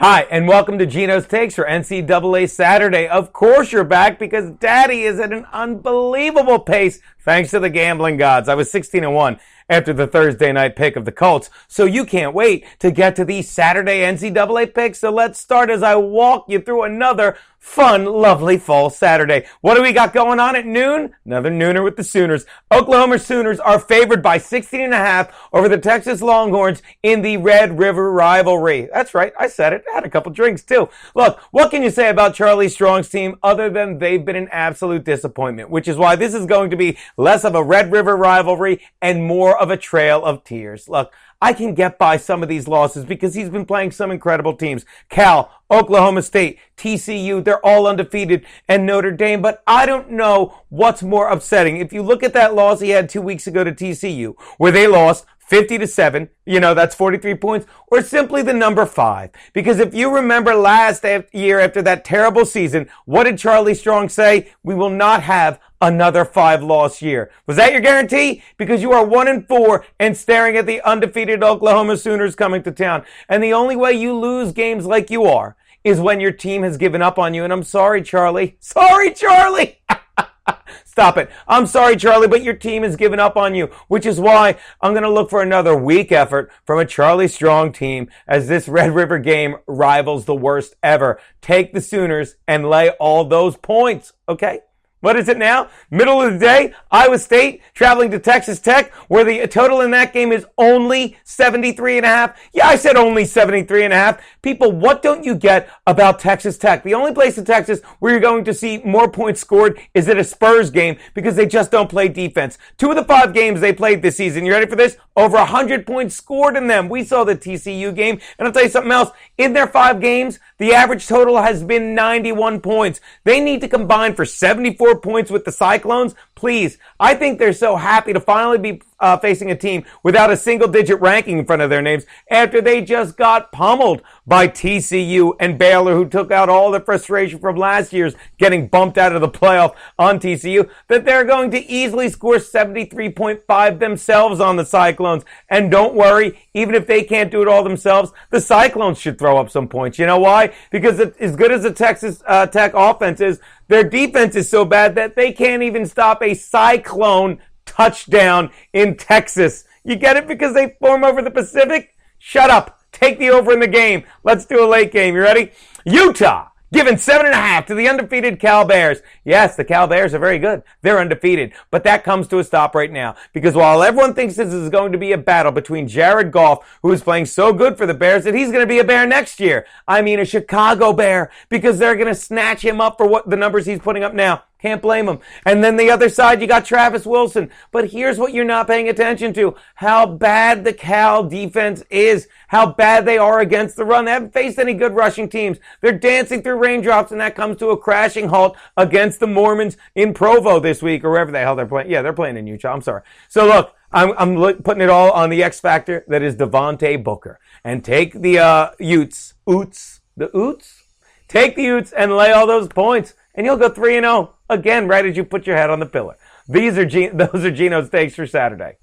Hi, and welcome to Geno's Takes for NCAA Saturday. Of course you're back because Daddy is at an unbelievable pace thanks to the gambling gods. I was 16-1 after the Thursday night pick of the Colts, so you can't wait to get to these Saturday NCAA picks. So let's start as I walk you through another fun, lovely fall Saturday. What do we got going on at noon? Another nooner with the Sooners. Oklahoma Sooners are favored by 16.5 over the Texas Longhorns in the Red River rivalry. That's right, I said it. I had a couple drinks too. Look, what can you say about Charlie Strong's team other than they've been an absolute disappointment, which is why this is going to be less of a Red River rivalry and more of a trail of tears. Look, I can get by some of these losses because he's been playing some incredible teams. Cal, Oklahoma State, TCU, they're all undefeated, and Notre Dame. But I don't know what's more upsetting. If you look at that loss he had 2 weeks ago to TCU, where they lost 50-7, that's 43 points, or simply the number 5. Because if you remember last year after that terrible season, what did Charlie Strong say? We will not have another 5-loss year. Was that your guarantee? Because you are 1-4 and staring at the undefeated Oklahoma Sooners coming to town. And the only way you lose games like you are is when your team has given up on you. And I'm sorry, Charlie. Sorry, Charlie! Stop it. I'm sorry, Charlie, but your team has given up on you, which is why I'm going to look for another weak effort from a Charlie Strong team as this Red River game rivals the worst ever. Take the Sooners and lay all those points, okay? What is it now? Middle of the day, Iowa State traveling to Texas Tech, where the total in that game is only 73.5. Yeah, I said only 73.5. People, what don't you get about Texas Tech? The only place in Texas where you're going to see more points scored is at a Spurs game because they just don't play defense. 2 of the 5 games they played this season, you ready for this? Over 100 points scored in them. We saw the TCU game, and I'll tell you something else. In their 5 games, the average total has been 91 points. They need to combine for 74 points with the Cyclones. Please, I think they're so happy to finally be facing a team without a single-digit ranking in front of their names after they just got pummeled by TCU and Baylor, who took out all the frustration from last year's getting bumped out of the playoff on TCU, that they're going to easily score 73.5 themselves on the Cyclones. And don't worry, even if they can't do it all themselves, the Cyclones should throw up some points. You know why? Because as good as the Texas Tech offense is, their defense is so bad that they can't even stop a Cyclone touchdown in Texas. You get it? Because they form over the Pacific? Shut up. Take the over in the game. Let's do a late game. You ready? Utah giving 7.5 to the undefeated Cal Bears. Yes, the Cal Bears are very good. They're undefeated. But that comes to a stop right now. Because while everyone thinks this is going to be a battle between Jared Goff, who is playing so good for the Bears that he's going to be a Bear next year. I mean a Chicago Bear. Because they're going to snatch him up for what the numbers he's putting up now. Can't blame him. And then the other side, you got Travis Wilson. But here's what you're not paying attention to. How bad the Cal defense is. How bad they are against the run. They haven't faced any good rushing teams. They're dancing through raindrops, and that comes to a crashing halt against the Mormons in Provo this week, or wherever the hell they're playing. Yeah, they're playing in Utah. I'm sorry. So look, I'm putting it all on the X factor that is Devontae Booker. And take the Utes. Take the Utes and lay all those points. And you'll go 3-0 again right as you put your head on the pillar. Those are Geno's takes for Saturday.